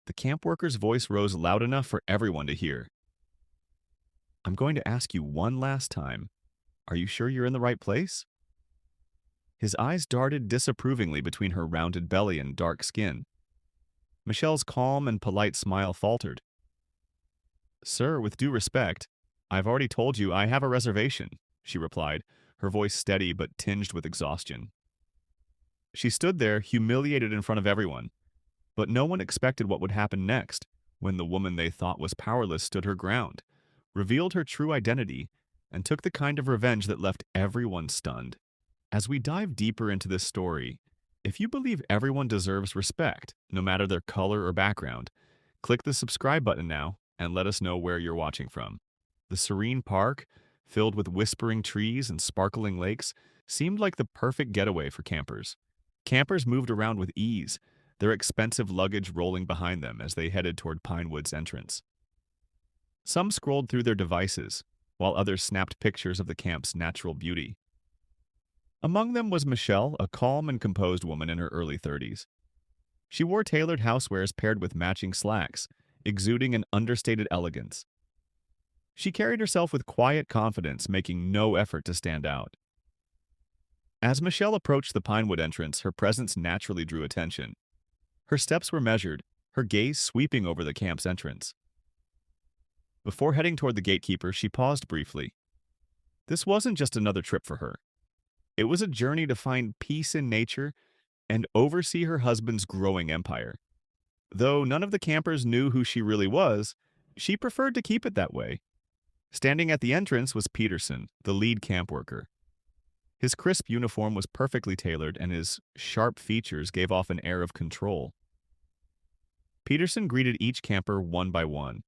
The camp worker's voice rose loud enough for everyone to hear. I'm going to ask you one last time. Are you sure you're in the right place? His eyes darted disapprovingly between her rounded belly and dark skin. Michelle's calm and polite smile faltered. Sir, with due respect, I've already told you I have a reservation, she replied, her voice steady but tinged with exhaustion. She stood there, humiliated in front of everyone, but no one expected what would happen next when the woman they thought was powerless stood her ground, revealed her true identity, and took the kind of revenge that left everyone stunned. As we dive deeper into this story, if you believe everyone deserves respect, no matter their color or background, click the subscribe button now and let us know where you're watching from. The serene park, filled with whispering trees and sparkling lakes, seemed like the perfect getaway for campers. Campers moved around with ease, their expensive luggage rolling behind them as they headed toward Pinewood's entrance. Some scrolled through their devices, while others snapped pictures of the camp's natural beauty. Among them was Michelle, a calm and composed woman in her early 30s. She wore tailored housewares paired with matching slacks, exuding an understated elegance. She carried herself with quiet confidence, making no effort to stand out. As Michelle approached the Pinewood entrance, her presence naturally drew attention. Her steps were measured, her gaze sweeping over the camp's entrance. Before heading toward the gatekeeper, she paused briefly. This wasn't just another trip for her. It was a journey to find peace in nature and oversee her husband's growing empire. Though none of the campers knew who she really was, she preferred to keep it that way. Standing at the entrance was Peterson, the lead camp worker. His crisp uniform was perfectly tailored, and his sharp features gave off an air of control. Peterson greeted each camper one by one.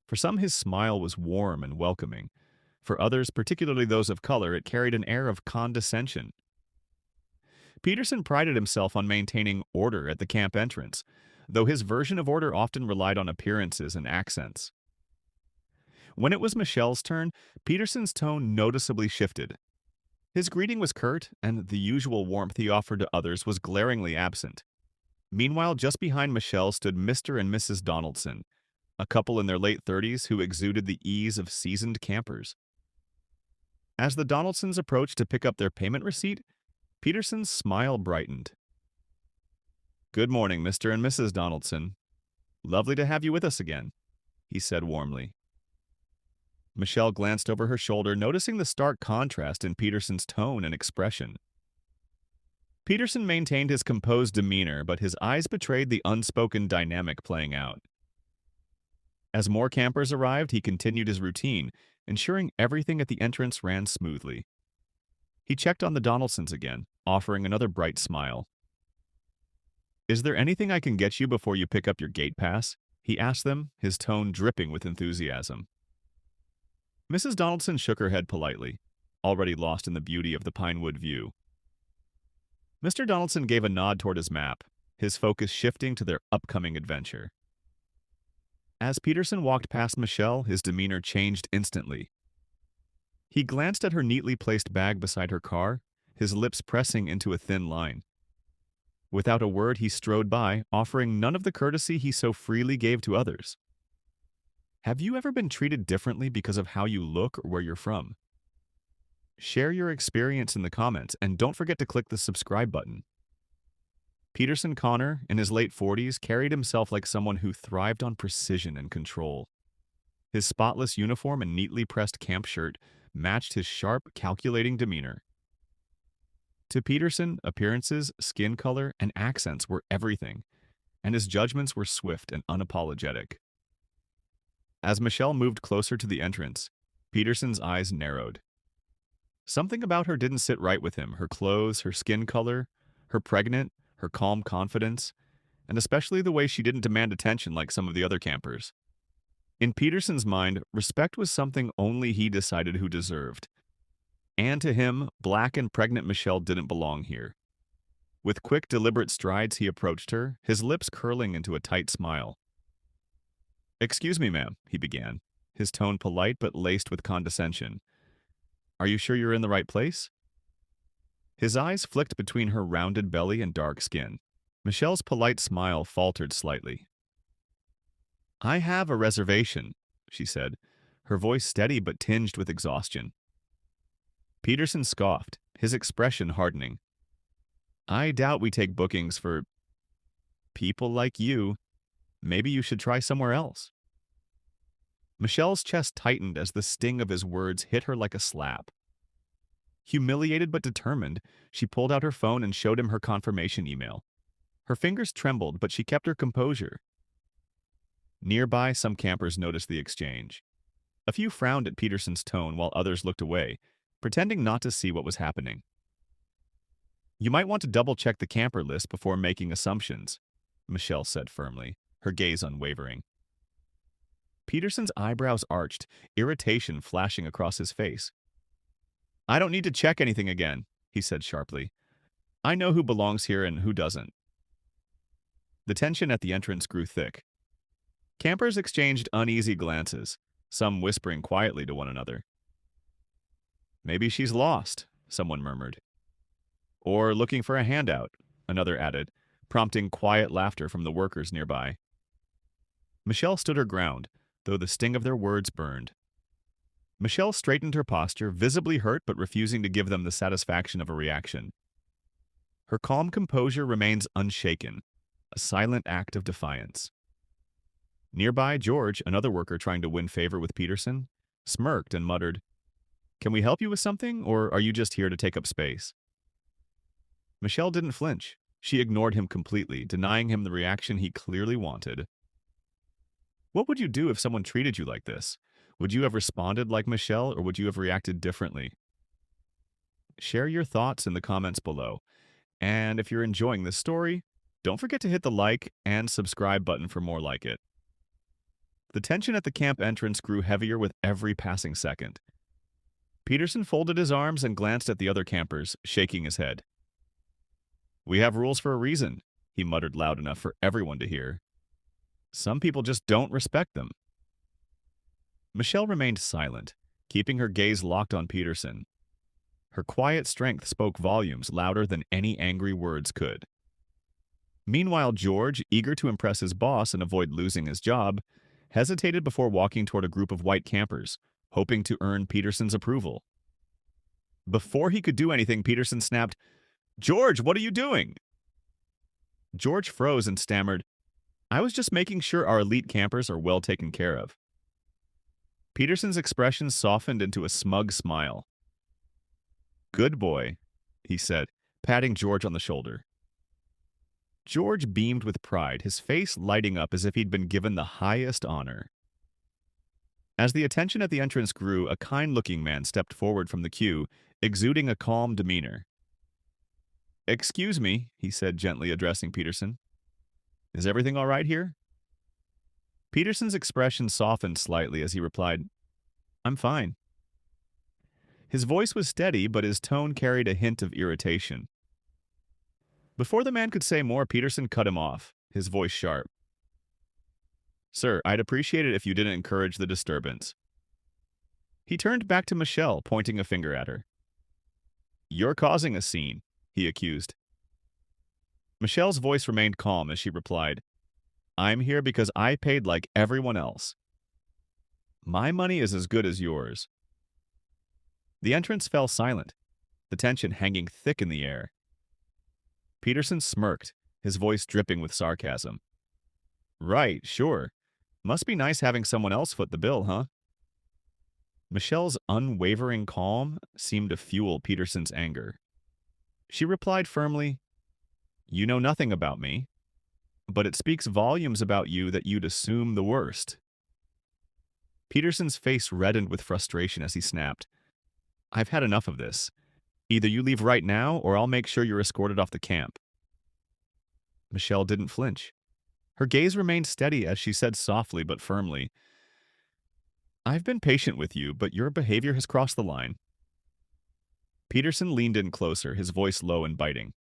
For some, his smile was warm and welcoming. For others, particularly those of color, it carried an air of condescension. Peterson prided himself on maintaining order at the camp entrance, though his version of order often relied on appearances and accents. When it was Michelle's turn, Peterson's tone noticeably shifted. His greeting was curt, and the usual warmth he offered to others was glaringly absent. Meanwhile, just behind Michelle stood Mr. and Mrs. Donaldson, a couple in their late 30s who exuded the ease of seasoned campers. As the Donaldsons approached to pick up their payment receipt, Peterson's smile brightened. Good morning, Mr. and Mrs. Donaldson. Lovely to have you with us again, he said warmly. Michelle glanced over her shoulder, noticing the stark contrast in Peterson's tone and expression. Peterson maintained his composed demeanor, but his eyes betrayed the unspoken dynamic playing out. As more campers arrived, he continued his routine, ensuring everything at the entrance ran smoothly. He checked on the Donaldsons again, offering another bright smile. Is there anything I can get you before you pick up your gate pass? He asked them, his tone dripping with enthusiasm. Mrs. Donaldson shook her head politely, already lost in the beauty of the Pinewood view. Mr. Donaldson gave a nod toward his map, his focus shifting to their upcoming adventure. As Peterson walked past Michelle, his demeanor changed instantly. He glanced at her neatly placed bag beside her car, his lips pressing into a thin line. Without a word, he strode by, offering none of the courtesy he so freely gave to others. Have you ever been treated differently because of how you look or where you're from? Share your experience in the comments, and don't forget to click the subscribe button. Peterson Connor, in his late 40s, carried himself like someone who thrived on precision and control. His spotless uniform and neatly pressed camp shirt matched his sharp, calculating demeanor. To Peterson, appearances, skin color, and accents were everything, and his judgments were swift and unapologetic. As Michelle moved closer to the entrance, Peterson's eyes narrowed. Something about her didn't sit right with him, her clothes, her skin color, her pregnant, her calm confidence, and especially the way she didn't demand attention like some of the other campers. In Peterson's mind, respect was something only he decided who deserved. And to him, black and pregnant Michelle didn't belong here. With quick, deliberate strides, he approached her, his lips curling into a tight smile. Excuse me, ma'am, he began, his tone polite but laced with condescension. Are you sure you're in the right place? His eyes flicked between her rounded belly and dark skin. Michelle's polite smile faltered slightly. I have a reservation, she said, her voice steady but tinged with exhaustion. Peterson scoffed, his expression hardening. I doubt we take bookings for people like you. Maybe you should try somewhere else. Michelle's chest tightened as the sting of his words hit her like a slap. Humiliated but determined, she pulled out her phone and showed him her confirmation email. Her fingers trembled, but she kept her composure. Nearby, some campers noticed the exchange. A few frowned at Peterson's tone while others looked away, pretending not to see what was happening. You might want to double-check the camper list before making assumptions, Michelle said firmly, her gaze unwavering. Peterson's eyebrows arched, irritation flashing across his face. I don't need to check anything again, he said sharply. I know who belongs here and who doesn't. The tension at the entrance grew thick. Campers exchanged uneasy glances, some whispering quietly to one another. Maybe she's lost, someone murmured. Or looking for a handout, another added, prompting quiet laughter from the workers nearby. Michelle stood her ground, though the sting of their words burned. Michelle straightened her posture, visibly hurt but refusing to give them the satisfaction of a reaction. Her calm composure remains unshaken, a silent act of defiance. Nearby, George, another worker trying to win favor with Peterson, smirked and muttered, Can we help you with something, or are you just here to take up space? Michelle didn't flinch. She ignored him completely, denying him the reaction he clearly wanted. What would you do if someone treated you like this? Would you have responded like Michelle, or would you have reacted differently? Share your thoughts in the comments below. And if you're enjoying this story, don't forget to hit the like and subscribe button for more like it. The tension at the camp entrance grew heavier with every passing second. Peterson folded his arms and glanced at the other campers, shaking his head. We have rules for a reason, he muttered loud enough for everyone to hear. Some people just don't respect them. Michelle remained silent, keeping her gaze locked on Peterson. Her quiet strength spoke volumes louder than any angry words could. Meanwhile, George, eager to impress his boss and avoid losing his job, hesitated before walking toward a group of white campers, hoping to earn Peterson's approval. Before he could do anything, Peterson snapped, George, what are you doing? George froze and stammered, I was just making sure our elite campers are well taken care of. Peterson's expression softened into a smug smile. Good boy, he said, patting George on the shoulder. George beamed with pride, his face lighting up as if he'd been given the highest honor. As the attention at the entrance grew, a kind-looking man stepped forward from the queue, exuding a calm demeanor. Excuse me, he said gently, addressing Peterson. Is everything all right here? Peterson's expression softened slightly as he replied, I'm fine. His voice was steady, but his tone carried a hint of irritation. Before the man could say more, Peterson cut him off, his voice sharp. Sir, I'd appreciate it if you didn't encourage the disturbance. He turned back to Michelle, pointing a finger at her. You're causing a scene, he accused. Michelle's voice remained calm as she replied, I'm here because I paid like everyone else. My money is as good as yours. The entrance fell silent, the tension hanging thick in the air. Peterson smirked, his voice dripping with sarcasm. Right, sure. Must be nice having someone else foot the bill, huh? Michelle's unwavering calm seemed to fuel Peterson's anger. She replied firmly, You know nothing about me, but it speaks volumes about you that you'd assume the worst. Peterson's face reddened with frustration as he snapped, I've had enough of this. Either you leave right now, or I'll make sure you're escorted off the camp. Michelle didn't flinch. Her gaze remained steady as she said softly but firmly, I've been patient with you, but your behavior has crossed the line. Peterson leaned in closer, his voice low and biting.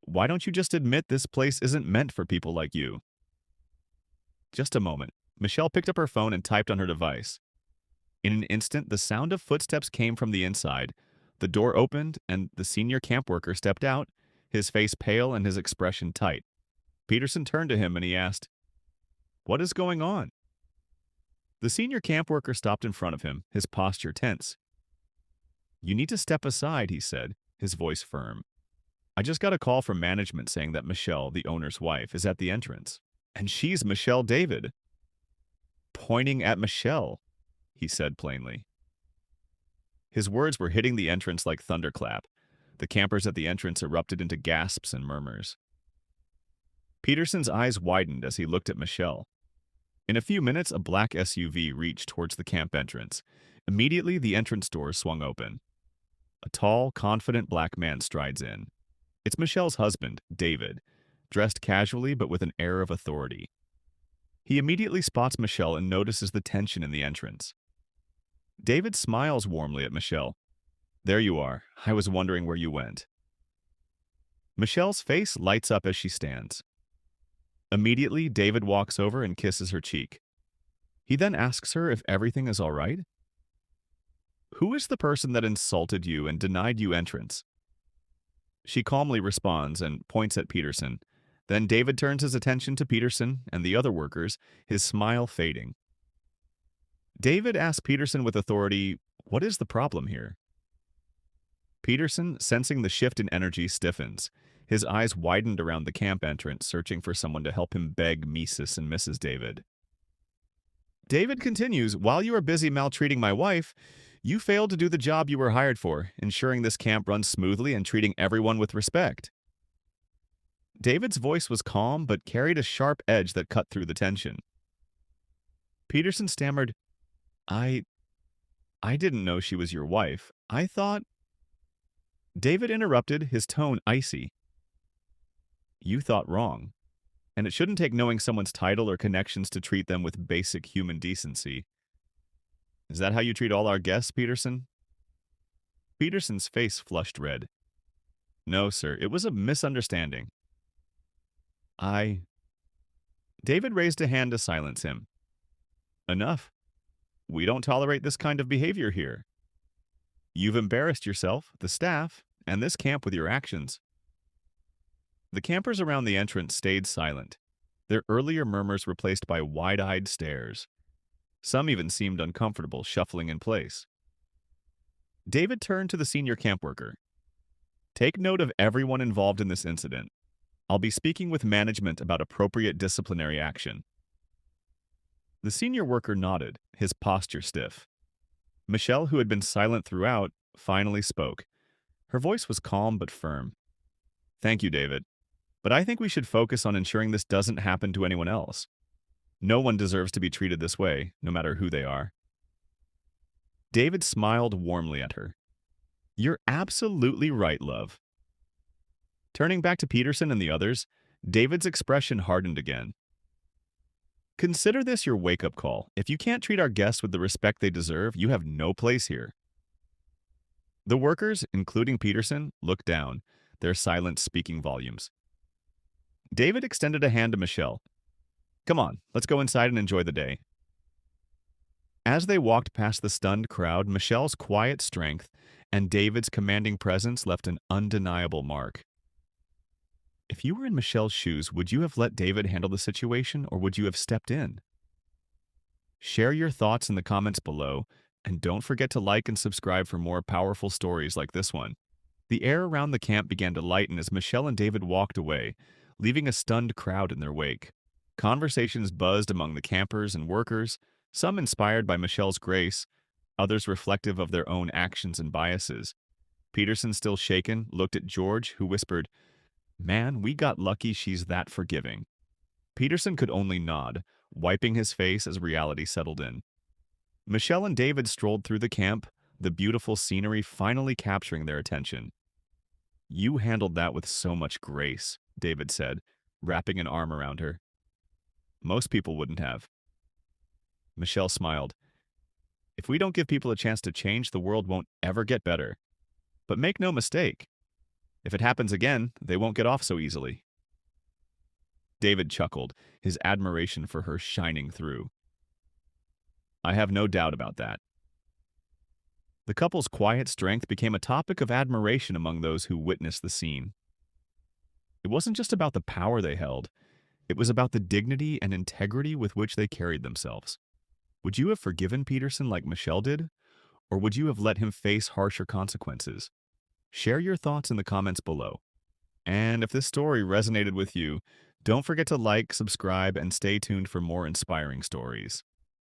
Why don't you just admit this place isn't meant for people like you? Just a moment. Michelle picked up her phone and typed on her device. In an instant, the sound of footsteps came from the inside. The door opened, and the senior camp worker stepped out, his face pale and his expression tight. Peterson turned to him and he asked, What is going on? The senior camp worker stopped in front of him, his posture tense. You need to step aside, he said, his voice firm. I just got a call from management saying that Michelle, the owner's wife, is at the entrance. And she's Michelle David. Pointing at Michelle, he said plainly. His words were hitting the entrance like thunderclap. The campers at the entrance erupted into gasps and murmurs. Peterson's eyes widened as he looked at Michelle. In a few minutes, a black SUV reached towards the camp entrance. Immediately, the entrance doors swung open. A tall, confident black man strides in. It's Michelle's husband, David, dressed casually but with an air of authority. He immediately spots Michelle and notices the tension in the entrance. David smiles warmly at Michelle. There you are. I was wondering where you went. Michelle's face lights up as she stands. Immediately, David walks over and kisses her cheek. He then asks her if everything is all right. Who is the person that insulted you and denied you entrance? She calmly responds and points at Peterson. Then David turns his attention to Peterson and the other workers, his smile fading. David asks Peterson with authority, what is the problem here? Peterson, sensing the shift in energy, stiffens. His eyes widened around the camp entrance, searching for someone to help him beg Mrs. and Mrs. David. David continues, while you are busy maltreating my wife, you failed to do the job you were hired for, ensuring this camp runs smoothly and treating everyone with respect. David's voice was calm but carried a sharp edge that cut through the tension. Peterson stammered, I didn't know she was your wife. I thought... David interrupted, his tone icy. You thought wrong, and it shouldn't take knowing someone's title or connections to treat them with basic human decency. Is that how you treat all our guests, Peterson? Peterson's face flushed red. No, sir, it was a misunderstanding. David raised a hand to silence him. Enough. We don't tolerate this kind of behavior here. You've embarrassed yourself, the staff, and this camp with your actions. The campers around the entrance stayed silent, their earlier murmurs replaced by wide-eyed stares. Some even seemed uncomfortable, shuffling in place. David turned to the senior camp worker. Take note of everyone involved in this incident. I'll be speaking with management about appropriate disciplinary action. The senior worker nodded, his posture stiff. Michelle, who had been silent throughout, finally spoke. Her voice was calm but firm. Thank you, David. But I think we should focus on ensuring this doesn't happen to anyone else. No one deserves to be treated this way, no matter who they are. David smiled warmly at her. You're absolutely right, love. Turning back to Peterson and the others, David's expression hardened again. Consider this your wake-up call. If you can't treat our guests with the respect they deserve, you have no place here. The workers, including Peterson, looked down, their silence speaking volumes. David extended a hand to Michelle. Come on, let's go inside and enjoy the day. As they walked past the stunned crowd, Michelle's quiet strength and David's commanding presence left an undeniable mark. If you were in Michelle's shoes, would you have let David handle the situation, or would you have stepped in? Share your thoughts in the comments below, and don't forget to like and subscribe for more powerful stories like this one. The air around the camp began to lighten as Michelle and David walked away, leaving a stunned crowd in their wake. Conversations buzzed among the campers and workers, some inspired by Michelle's grace, others reflective of their own actions and biases. Peterson, still shaken, looked at George, who whispered, Man, we got lucky she's that forgiving. Peterson could only nod, wiping his face as reality settled in. Michelle and David strolled through the camp, the beautiful scenery finally capturing their attention. You handled that with so much grace, David said, wrapping an arm around her. Most people wouldn't have. Michelle smiled. If we don't give people a chance to change, the world won't ever get better. But make no mistake, if it happens again, they won't get off so easily. David chuckled, his admiration for her shining through. I have no doubt about that. The couple's quiet strength became a topic of admiration among those who witnessed the scene. It wasn't just about the power they held. It was about the dignity and integrity with which they carried themselves. Would you have forgiven Peterson like Michelle did? Or would you have let him face harsher consequences? Share your thoughts in the comments below. And if this story resonated with you, don't forget to like, subscribe, and stay tuned for more inspiring stories.